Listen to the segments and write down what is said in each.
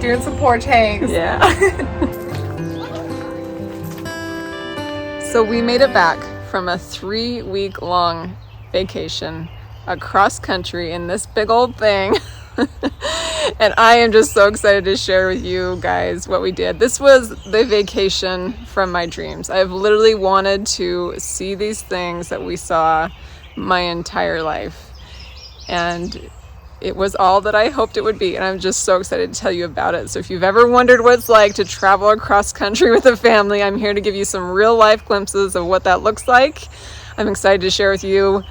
Doing some porch hangs. Yeah. So we made it back from a 3-week-long vacation across country in this big old thing. And I am just so excited to share with you guys what we did. This was the vacation from my dreams. I've literally wanted to see these things that we saw my entire life. And it was all that I hoped it would be. And I'm just so excited to tell you about it. So if you've ever wondered what it's like to travel across country with a family, I'm here to give you some real life glimpses of what that looks like. I'm excited to share with you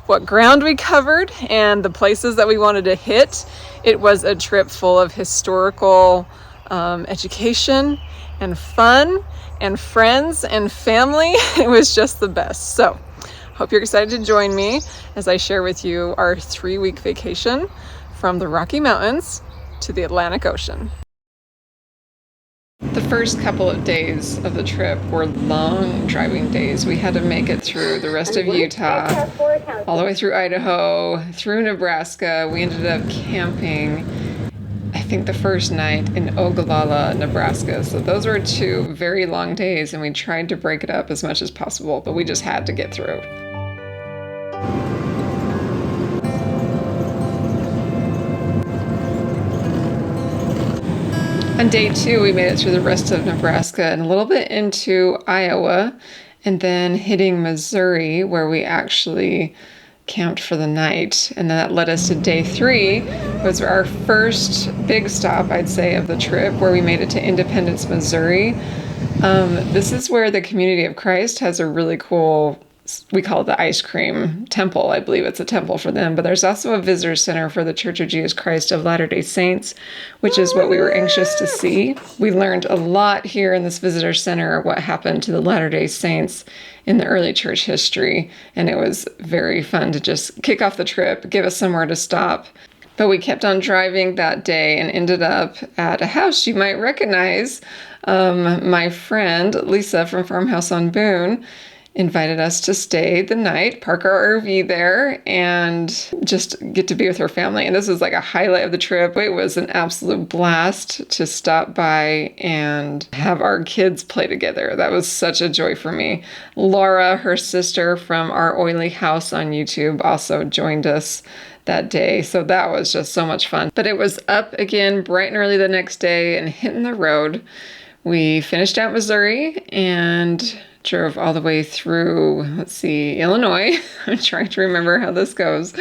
what ground we covered and the places that we wanted to hit. It was a trip full of historical education and fun and friends and family. It was just the best. So hope you're excited to join me as I share with you our 3-week vacation from the Rocky Mountains to the Atlantic Ocean. The first couple of days of the trip were long driving days. We had to make it through the rest of Utah, all the way through Idaho, through Nebraska. We ended up camping, I think the first night in Ogallala, Nebraska. So those were 2 very long days, and we tried to break it up as much as possible, but we just had to get through. On day 2, we made it through the rest of Nebraska and a little bit into Iowa, and then hitting Missouri, where we actually camped for the night. And then that led us to day 3, was our first big stop, I'd say, of the trip, where we made it to Independence, Missouri. This is where the Community of Christ has a really cool, we call it the ice cream temple. I believe it's a temple for them, but there's also a visitor center for the Church of Jesus Christ of Latter-day Saints, which is what we were anxious to see. We learned a lot here in this visitor center, what happened to the Latter-day Saints in the early church history, and it was very fun to just kick off the trip, give us somewhere to stop. But we kept on driving that day and ended up at a house you might recognize. My friend Lisa from Farmhouse on Boone invited us to stay the night, park our RV there, and just get to be with her family. And this is like a highlight of the trip. It was an absolute blast to stop by and have our kids play together. That was such a joy for me. Laura, her sister from our oily house on YouTube, also joined us that day. So that was just so much fun. But it was up again bright and early the next day and hitting the road. We finished out Missouri and drove all the way through, Illinois. I'm trying to remember how this goes.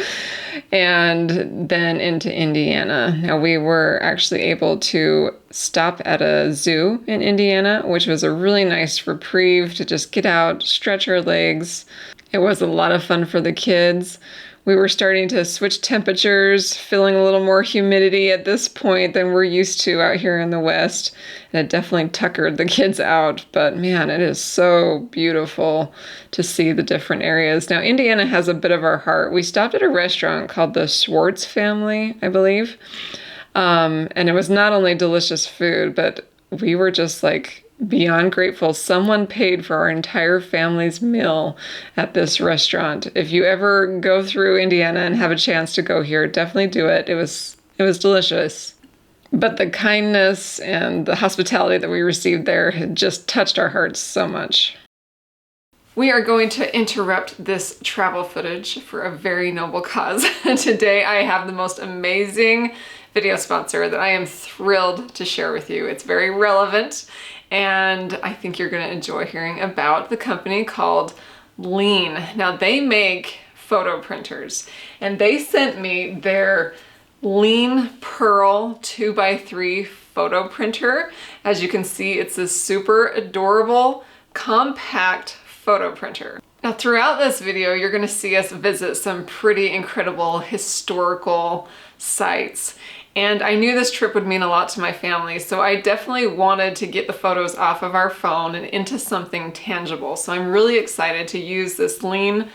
And then into Indiana. Now, we were actually able to stop at a zoo in Indiana, which was a really nice reprieve to just get out, stretch our legs. It was a lot of fun for the kids. We were starting to switch temperatures, feeling a little more humidity at this point than we're used to out here in the West. And it definitely tuckered the kids out. But man, it is so beautiful to see the different areas. Now, Indiana has a bit of our heart. We stopped at a restaurant called the Schwartz family, I believe. And it was not only delicious food, but we were just like beyond grateful. Someone paid for our entire family's meal at this restaurant. If you ever go through Indiana and have a chance to go here, definitely do it. It was delicious. But the kindness and the hospitality that we received there had just touched our hearts so much. We are going to interrupt this travel footage for a very noble cause. Today I have the most amazing video sponsor that I am thrilled to share with you. It's very relevant, and I think you're going to enjoy hearing about the company called Liene. Now, they make photo printers, and they sent me their Liene Pearl 2x3 photo printer. As you can see, it's a super adorable, compact photo printer. Now, throughout this video, you're going to see us visit some pretty incredible historical sites. And I knew this trip would mean a lot to my family, so I definitely wanted to get the photos off of our phone and into something tangible. So I'm really excited to use this Liene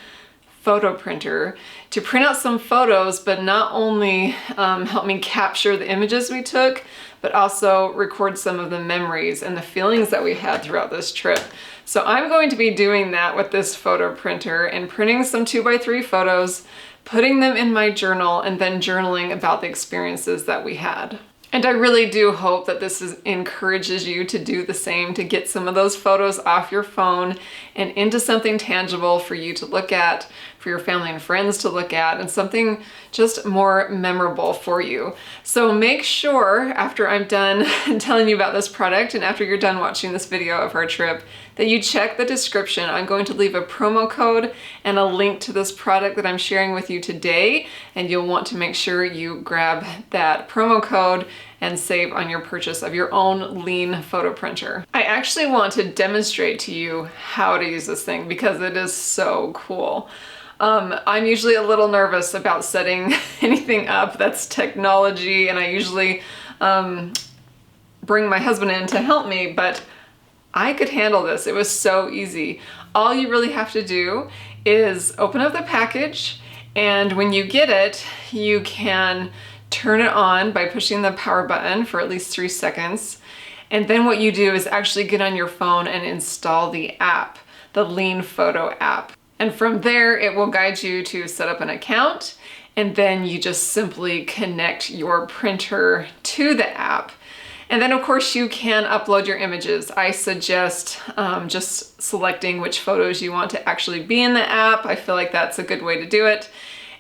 photo printer to print out some photos, but not only help me capture the images we took, but also record some of the memories and the feelings that we had throughout this trip. So I'm going to be doing that with this photo printer and printing some 2x3 photos, putting them in my journal, and then journaling about the experiences that we had. And I really do hope that this encourages you to do the same, to get some of those photos off your phone and into something tangible for you to look at, for your family and friends to look at, and something just more memorable for you. So make sure after I'm done telling you about this product and after you're done watching this video of our trip that you check the description. I'm going to leave a promo code and a link to this product that I'm sharing with you today, and you'll want to make sure you grab that promo code and save on your purchase of your own Liene photo printer. I actually want to demonstrate to you how to use this thing because it is so cool. I'm usually a little nervous about setting anything up that's technology, and I usually bring my husband in to help me, but I could handle this. It was so easy. All you really have to do is open up the package, and when you get it, you can turn it on by pushing the power button for at least 3 seconds. And then what you do is actually get on your phone and install the app, the Liene Photo app. And from there, it will guide you to set up an account, and then you just simply connect your printer to the app. And then of course you can upload your images. I suggest just selecting which photos you want to actually be in the app. I feel like that's a good way to do it.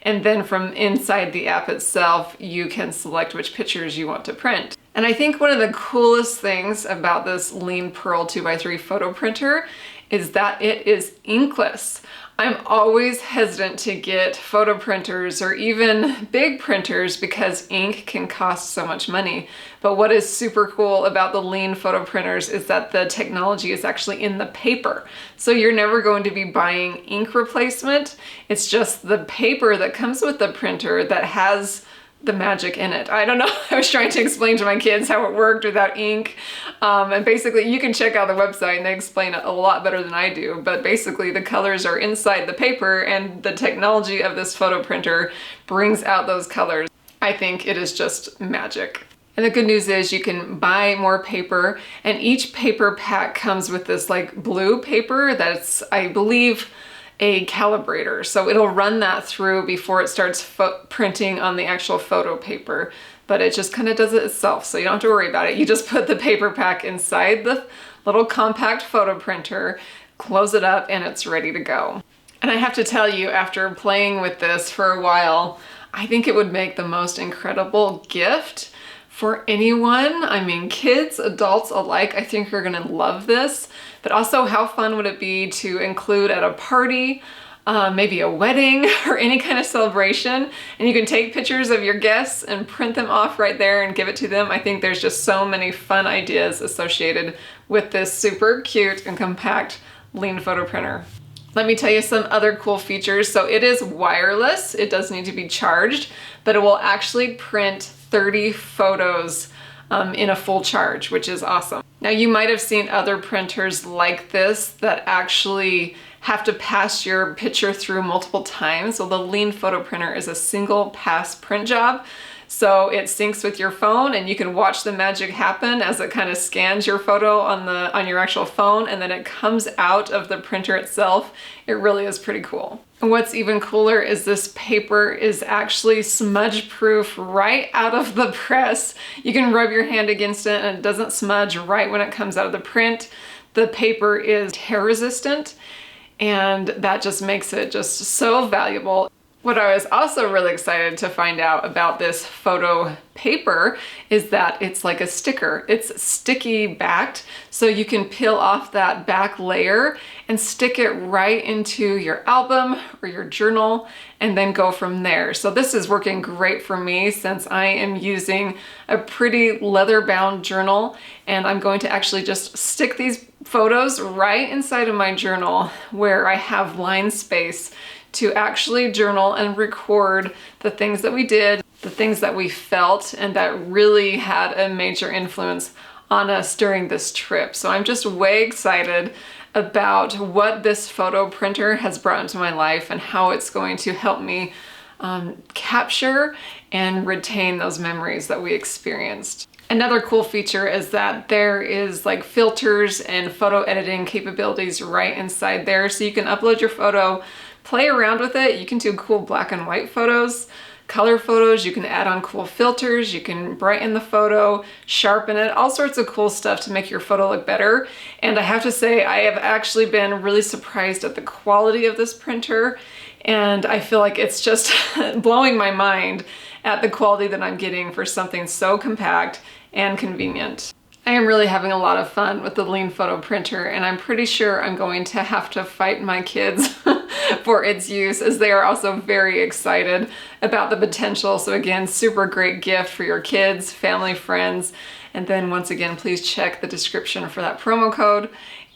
And then from inside the app itself, you can select which pictures you want to print. And I think one of the coolest things about this Liene Pearl 2x3 photo printer is that it is inkless. I'm always hesitant to get photo printers or even big printers because ink can cost so much money. But what is super cool about the Liene photo printers is that the technology is actually in the paper. So you're never going to be buying ink replacement. It's just the paper that comes with the printer that has the magic in it. I don't know. I was trying to explain to my kids how it worked without ink. And basically you can check out the website and they explain it a lot better than I do. But basically the colors are inside the paper, and the technology of this photo printer brings out those colors. I think it is just magic. And the good news is you can buy more paper, and each paper pack comes with this like blue paper that's, I believe, a calibrator. So it'll run that through before it starts printing on the actual photo paper, but it just kind of does it itself. So you don't have to worry about it. You just put the paper pack inside the little compact photo printer, close it up, and it's ready to go. And I have to tell you, after playing with this for a while, I think it would make the most incredible gift for anyone. I mean, kids, adults alike, I think you're gonna love this. But also, how fun would it be to include at a party, maybe a wedding or any kind of celebration, and you can take pictures of your guests and print them off right there and give it to them. I think there's just so many fun ideas associated with this super cute and compact Liene photo printer. Let me tell you some other cool features. So it is wireless. It does need to be charged, but it will actually print 30 photos in a full charge, which is awesome. Now you might have seen other printers like this that actually have to pass your picture through multiple times. Well, the Liene photo printer is a single pass print job. So it syncs with your phone, and you can watch the magic happen as it kind of scans your photo on your actual phone, and then it comes out of the printer itself. It really is pretty cool. And what's even cooler is this paper is actually smudge proof right out of the press. You can rub your hand against it and it doesn't smudge right when it comes out of the print. The paper is tear resistant, and that just makes it just so valuable. What I was also really excited to find out about this photo paper is that it's like a sticker. It's sticky backed, so you can peel off that back layer and stick it right into your album or your journal and then go from there. So this is working great for me since I am using a pretty leather-bound journal, and I'm going to actually just stick these photos right inside of my journal where I have line space to actually journal and record the things that we did, the things that we felt, and that really had a major influence on us during this trip. So I'm just way excited about what this photo printer has brought into my life and how it's going to help me capture and retain those memories that we experienced. Another cool feature is that there is like filters and photo editing capabilities right inside there. So you can upload your photo, play around with it. You can do cool black and white photos, color photos, you can add on cool filters, you can brighten the photo, sharpen it, all sorts of cool stuff to make your photo look better. And I have to say, I have actually been really surprised at the quality of this printer, and I feel like it's just blowing my mind at the quality that I'm getting for something so compact and convenient. I am really having a lot of fun with the Liene photo printer, and I'm pretty sure I'm going to have to fight my kids for its use, as they are also very excited about the potential. So again, super great gift for your kids, family, friends. And then once again, please check the description for that promo code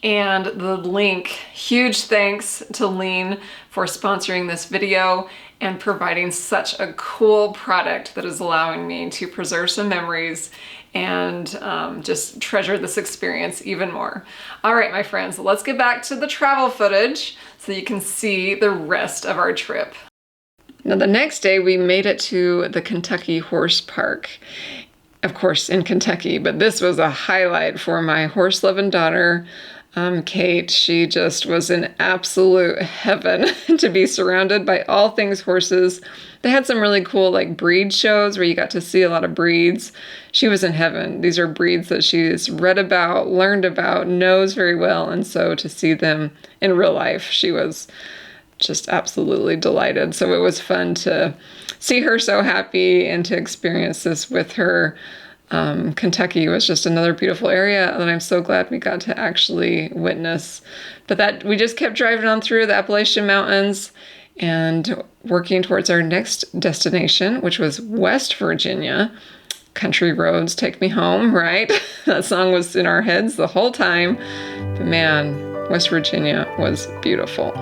and the link. Huge thanks to Liene for sponsoring this video and providing such a cool product that is allowing me to preserve some memories and just treasure this experience even more. All right, my friends, let's get back to the travel footage so you can see the rest of our trip. Now, the next day we made it to the Kentucky Horse Park. Of course, in Kentucky, but this was a highlight for my horse-loving daughter, Kate. She just was in absolute heaven to be surrounded by all things horses. They had some really cool like breed shows where you got to see a lot of breeds. She was in heaven. These are breeds that she's read about, learned about, knows very well. And so to see them in real life, she was just absolutely delighted. So it was fun to see her so happy and to experience this with her. Kentucky was just another beautiful area that I'm so glad we got to actually witness. But that we just kept driving on through the Appalachian Mountains and working towards our next destination, which was West Virginia. Country roads take me home, right? That song was in our heads the whole time. But man, West Virginia was beautiful.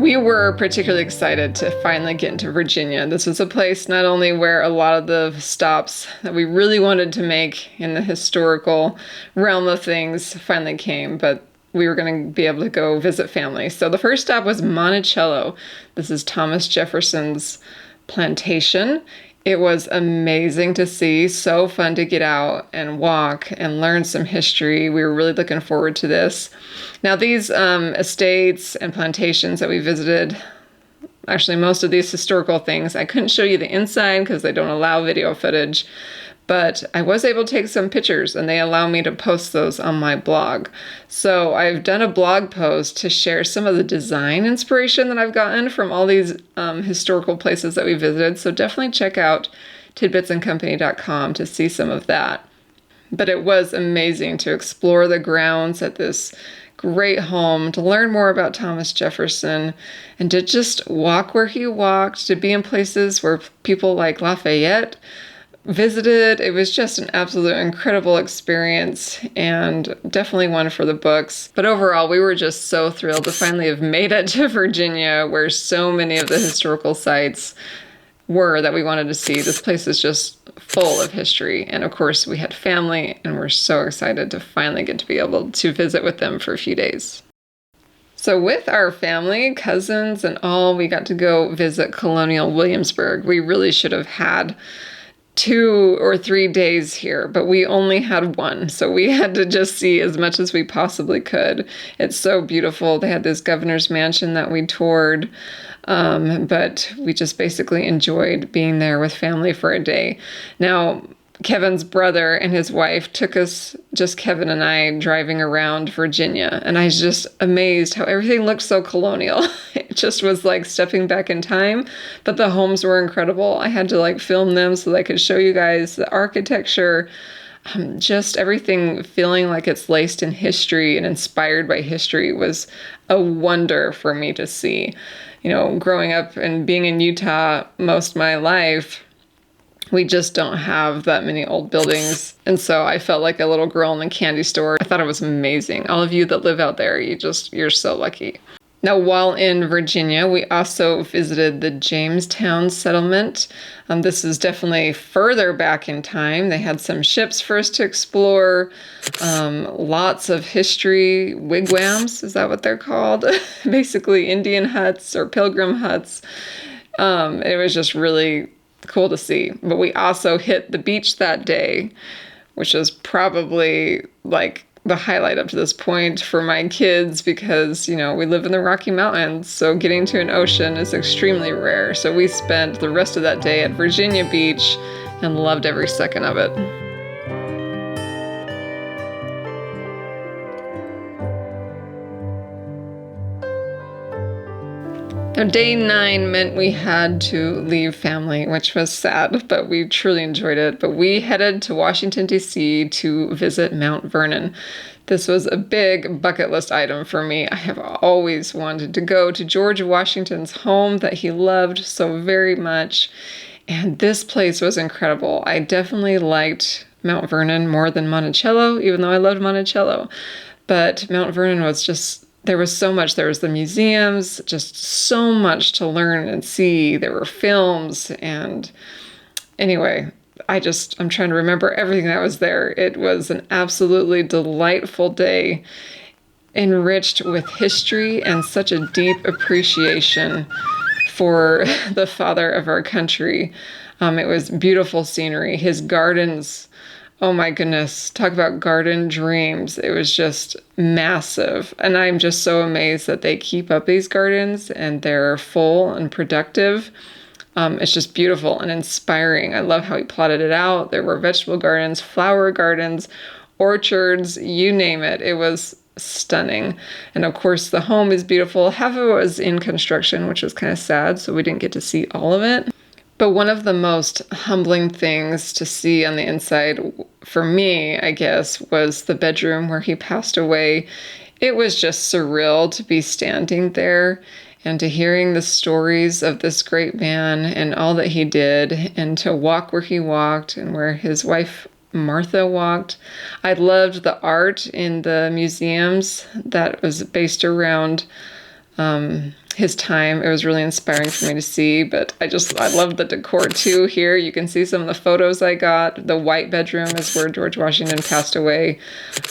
We were particularly excited to finally get into Virginia. This was a place not only where a lot of the stops that we really wanted to make in the historical realm of things finally came, but we were going to be able to go visit family. So the first stop was Monticello. This is Thomas Jefferson's plantation. It was amazing to see, so fun to get out and walk and learn some history. We were really looking forward to this. Now these estates and plantations that we visited, actually most of these historical things, I couldn't show you the inside because they don't allow video footage, but I was able to take some pictures and they allow me to post those on my blog. So I've done a blog post to share some of the design inspiration that I've gotten from all these historical places that we visited. So definitely check out tidbitsandcompany.com to see some of that. But it was amazing to explore the grounds at this great home, to learn more about Thomas Jefferson, and to just walk where he walked, to be in places where people like Lafayette visited. It was just an absolute incredible experience and definitely one for the books. But overall, we were just so thrilled to finally have made it to Virginia, where so many of the historical sites were that we wanted to see. This place is just full of history. And of course, we had family, and we're so excited to finally get to be able to visit with them for a few days. So with our family, cousins, and all, we got to go visit Colonial Williamsburg. We really should have had 2 or 3 days here, but we only had one. So we had to just see as much as we possibly could. It's so beautiful. They had this governor's mansion that we toured, but we just basically enjoyed being there with family for a day. Now, Kevin's brother and his wife took us, just Kevin and I, driving around Virginia. And I was just amazed how everything looked so colonial. It just was like stepping back in time, but the homes were incredible. I had to like film them so that I could show you guys the architecture, just everything feeling like it's laced in history and inspired by history was a wonder for me to see. You know, growing up and being in Utah most of my life, we just don't have that many old buildings. And so I felt like a little girl in a candy store. I thought it was amazing. All of you that live out there, you're so lucky. Now, while in Virginia, we also visited the Jamestown Settlement. This is definitely further back in time. They had some ships for us to explore, lots of history, wigwams, is that what they're called? Basically Indian huts or pilgrim huts. It was just really cool to see. But we also hit the beach that day, which was probably like the highlight up to this point for my kids because, you know, we live in the Rocky Mountains, so getting to an ocean is extremely rare. So we spent the rest of that day at Virginia Beach and loved every second of it. Now, day 9 meant we had to leave family, which was sad, but we truly enjoyed it. But we headed to Washington, D.C. to visit Mount Vernon. This was a big bucket list item for me. I have always wanted to go to George Washington's home that he loved so very much. And this place was incredible. I definitely liked Mount Vernon more than Monticello, even though I loved Monticello. But Mount Vernon was just, there was so much. There was the museums, just so much to learn and see. There were films, and anyway, I'm trying to remember everything that was there. It was an absolutely delightful day, enriched with history and such a deep appreciation for the father of our country. It was beautiful scenery. His gardens, oh my goodness, talk about garden dreams. It was just massive. And I'm just so amazed that they keep up these gardens and they're full and productive. It's just beautiful and inspiring. I love how he plotted it out. There were vegetable gardens, flower gardens, orchards, you name it. It was stunning. And of course, the home is beautiful. Half of it was in construction, which was kind of sad, so we didn't get to see all of it. But one of the most humbling things to see on the inside, for me, I guess, was the bedroom where he passed away. It was just surreal to be standing there and to hearing the stories of this great man and all that he did, and to walk where he walked and where his wife Martha walked. I loved the art in the museums that was based around his time. It was really inspiring for me to see, but I loved the decor too. Here you can see some of the photos I got. The white bedroom is where George Washington passed away.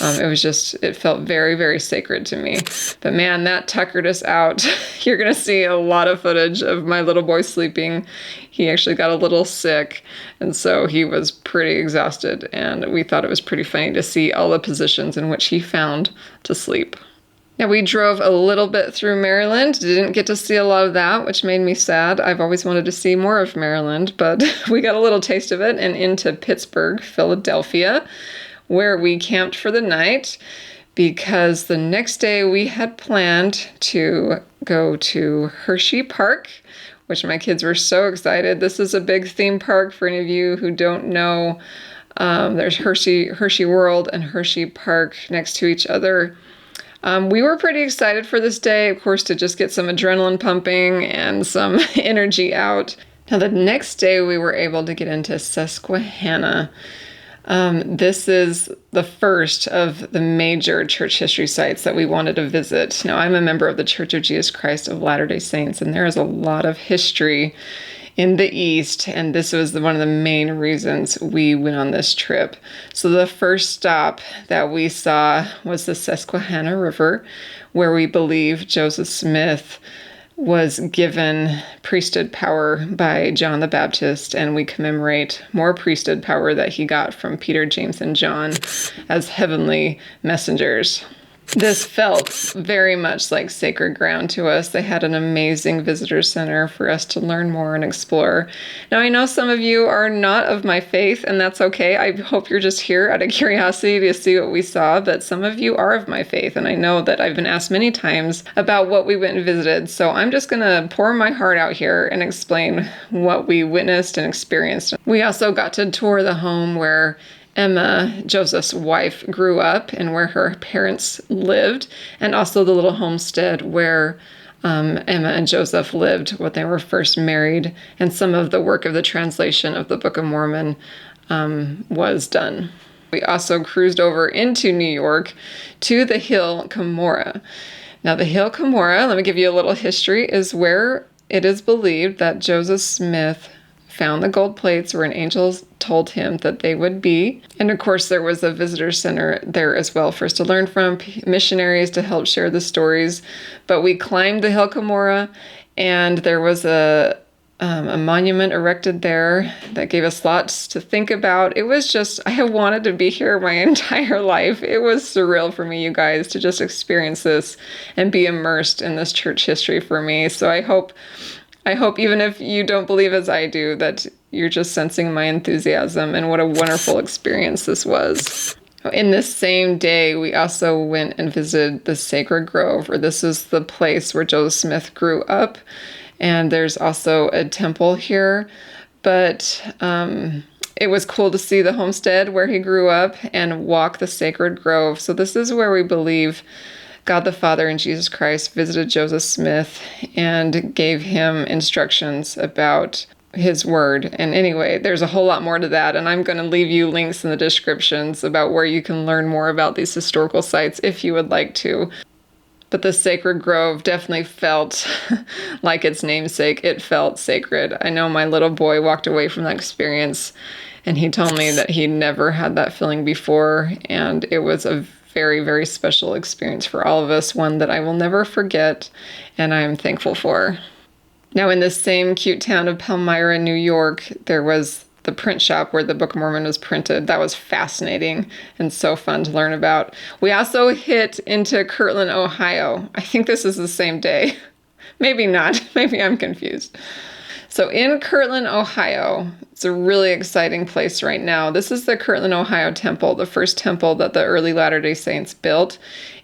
It felt very, very sacred to me. But man, that tuckered us out. You're going to see a lot of footage of my little boy sleeping. He actually got a little sick, and so he was pretty exhausted, and we thought it was pretty funny to see all the positions in which he found to sleep. Now, we drove a little bit through Maryland, didn't get to see a lot of that, which made me sad. I've always wanted to see more of Maryland, but we got a little taste of it, and into Pittsburgh, Philadelphia, where we camped for the night, because the next day we had planned to go to Hershey Park, which my kids were so excited. This is a big theme park for any of you who don't know. There's Hershey World and Hershey Park next to each other. We were pretty excited for this day, of course, to just get some adrenaline pumping and some energy out. Now, the next day we were able to get into Susquehanna. This is the first of the major church history sites that we wanted to visit. Now, I'm a member of the Church of Jesus Christ of Latter-day Saints, and there is a lot of history in the East, and this was one of the main reasons we went on this trip. So the first stop that we saw was the Susquehanna River, where we believe Joseph Smith was given priesthood power by John the Baptist, and we commemorate more priesthood power that he got from Peter, James, and John as heavenly messengers. This felt very much like sacred ground to us. They had an amazing visitor center for us to learn more and explore. Now, I know some of you are not of my faith, and that's okay. I hope you're just here out of curiosity to see what we saw, but some of you are of my faith, and I know that I've been asked many times about what we went and visited, so I'm just going to pour my heart out here and explain what we witnessed and experienced. We also got to tour the home where Emma, Joseph's wife, grew up and where her parents lived, and also the little homestead where Emma and Joseph lived when they were first married, and some of the work of the translation of the Book of Mormon was done. We also cruised over into New York to the Hill Cumorah. Now, the Hill Cumorah, let me give you a little history, is where it is believed that Joseph Smith found the gold plates where an angel told him that they would be. And of course, there was a visitor center there as well for us to learn from, missionaries to help share the stories. But we climbed the Hill Cumorah, and there was a a monument erected there that gave us lots to think about. It was just, I have wanted to be here my entire life. It was surreal for me, you guys, to just experience this and be immersed in this church history for me. So I hope even if you don't believe as I do, that you're just sensing my enthusiasm and what a wonderful experience this was. In this same day, we also went and visited the Sacred Grove, or this is the place where Joseph Smith grew up. And there's also a temple here, but it was cool to see the homestead where he grew up and walk the Sacred Grove. So this is where we believe God the Father and Jesus Christ visited Joseph Smith and gave him instructions about his word. And anyway, there's a whole lot more to that, and I'm going to leave you links in the descriptions about where you can learn more about these historical sites if you would like to. But the Sacred Grove definitely felt like its namesake. It felt sacred. I know my little boy walked away from that experience, and he told me that he never had that feeling before, and it was a very, very special experience for all of us, one that I will never forget, and I am thankful for. Now, in this same cute town of Palmyra, New York, there was the print shop where the Book of Mormon was printed. That was fascinating and so fun to learn about. We also hit into Kirtland, Ohio. I think this is the same day. Maybe not. Maybe I'm confused. So in Kirtland, Ohio, it's a really exciting place right now. This is the Kirtland, Ohio Temple, the first temple that the early Latter-day Saints built.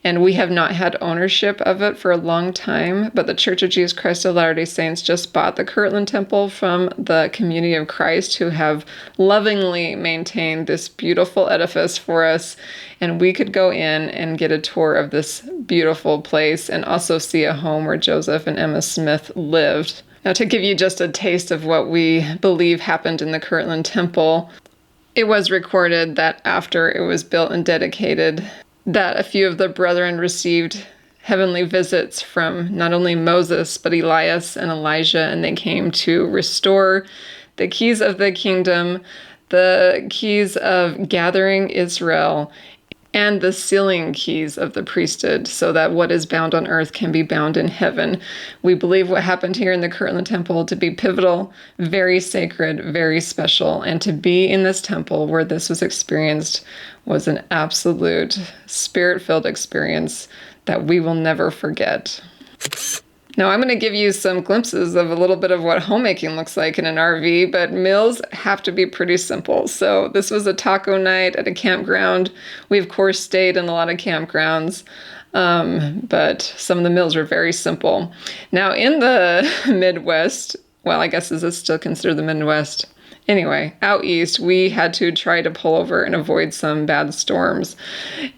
And we have not had ownership of it for a long time, but the Church of Jesus Christ of Latter-day Saints just bought the Kirtland Temple from the Community of Christ, who have lovingly maintained this beautiful edifice for us. And we could go in and get a tour of this beautiful place and also see a home where Joseph and Emma Smith lived. Now, to give you just a taste of what we believe happened in the Kirtland Temple, it was recorded that after it was built and dedicated, that a few of the brethren received heavenly visits from not only Moses, but Elias and Elijah, and they came to restore the keys of the kingdom, the keys of gathering Israel, and the sealing keys of the priesthood, so that what is bound on earth can be bound in heaven. We believe what happened here in the Kirtland Temple to be pivotal, very sacred, very special, and to be in this temple where this was experienced was an absolute spirit-filled experience that we will never forget. Now, I'm going to give you some glimpses of a little bit of what homemaking looks like in an RV, but meals have to be pretty simple. So this was a taco night at a campground. We, of course, stayed in a lot of campgrounds, but some of the meals were very simple. Now, in the Midwest, well, I guess is this still considered the Midwest? Anyway, out east, we had to try to pull over and avoid some bad storms.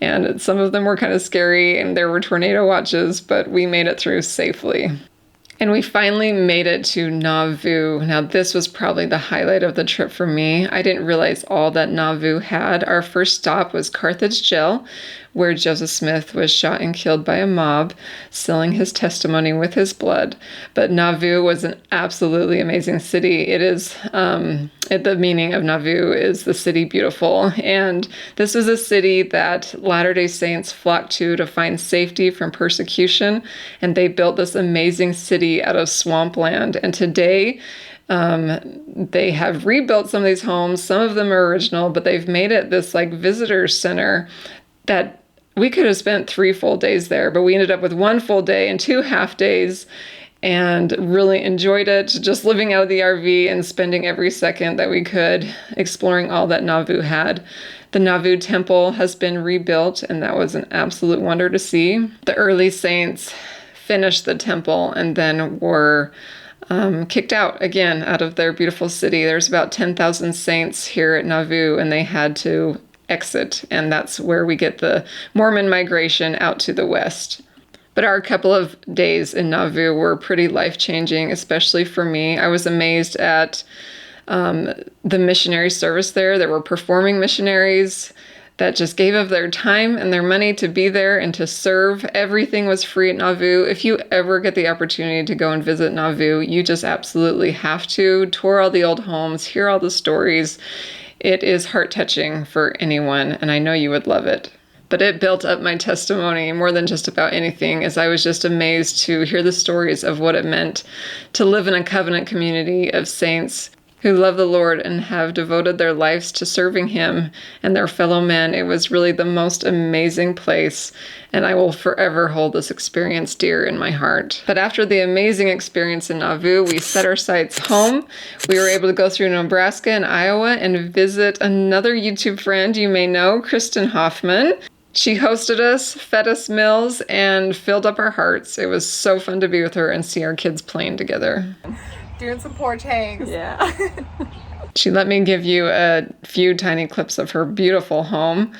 And some of them were kind of scary, and there were tornado watches, but we made it through safely. And we finally made it to Nauvoo. Now, this was probably the highlight of the trip for me. I didn't realize all that Nauvoo had. Our first stop was Carthage Jail, where Joseph Smith was shot and killed by a mob, sealing his testimony with his blood. But Nauvoo was an absolutely amazing city. It is, the meaning of Nauvoo is the city beautiful. And this was a city that Latter-day Saints flocked to find safety from persecution. And they built this amazing city out of swampland. And today, they have rebuilt some of these homes. Some of them are original, but they've made it this like visitor center that we could have spent 3 full days there, but we ended up with 1 full day and 2 half days and really enjoyed it, just living out of the RV and spending every second that we could exploring all that Nauvoo had. The Nauvoo Temple has been rebuilt, and that was an absolute wonder to see. The early saints finished the temple and then were kicked out again out of their beautiful city. There's about 10,000 saints here at Nauvoo, and they had to exit, and that's where we get the Mormon migration out to the west. But our couple of days in Nauvoo were pretty life-changing, especially for me. I was amazed at the missionary service there. There were performing missionaries that just gave of their time and their money to be there and to serve. Everything was free at Nauvoo. If you ever get the opportunity to go and visit Nauvoo, you just absolutely have to tour all the old homes, hear all the stories. It is heart-touching for anyone, and I know you would love it. But it built up my testimony more than just about anything, as I was just amazed to hear the stories of what it meant to live in a covenant community of saints who love the Lord and have devoted their lives to serving Him and their fellow men. It was really the most amazing place, and I will forever hold this experience dear in my heart. But after the amazing experience in Nauvoo, we set our sights home. We were able to go through Nebraska and Iowa and visit another YouTube friend you may know, Kristen Hoffman. She hosted us, fed us meals, and filled up our hearts. It was so fun to be with her and see our kids playing together. Doing some porch hangs. Yeah. She let me give you a few tiny clips of her beautiful home.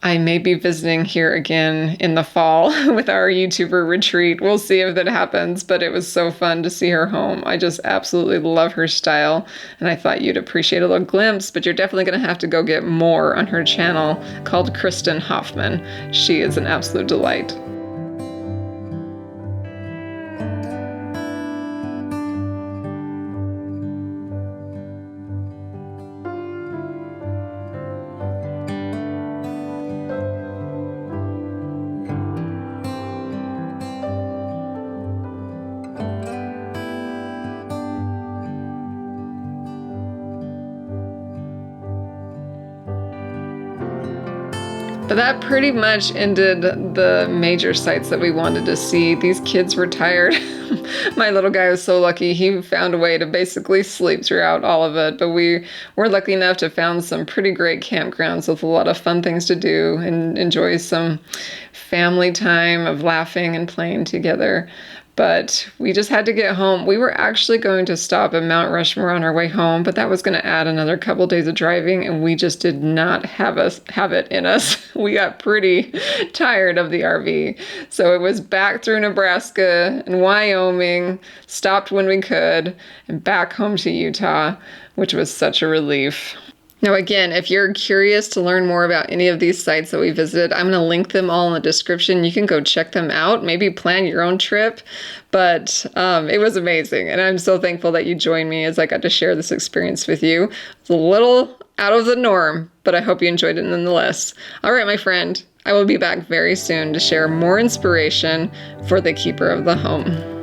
I may be visiting here again in the fall with our YouTuber retreat. We'll see if that happens, but it was so fun to see her home. I just absolutely love her style, and I thought you'd appreciate a little glimpse, but you're definitely going to have to go get more on her channel called Kristen Hoffman. She is an absolute delight. But that pretty much ended the major sites that we wanted to see. These kids were tired. My little guy was so lucky. He found a way to basically sleep throughout all of it. But we were lucky enough to found some pretty great campgrounds with a lot of fun things to do and enjoy some family time of laughing and playing together. But we just had to get home. We were actually going to stop at Mount Rushmore on our way home, but that was going to add another couple days of driving, and we just did not have it in us. We got pretty tired of the RV. So it was back through Nebraska and Wyoming, stopped when we could, and back home to Utah, which was such a relief. Now, again, if you're curious to learn more about any of these sites that we visited, I'm going to link them all in the description. You can go check them out, maybe plan your own trip. But it was amazing, and I'm so thankful that you joined me as I got to share this experience with you. It's a little out of the norm, but I hope you enjoyed it nonetheless. All right, my friend, I will be back very soon to share more inspiration for the keeper of the home.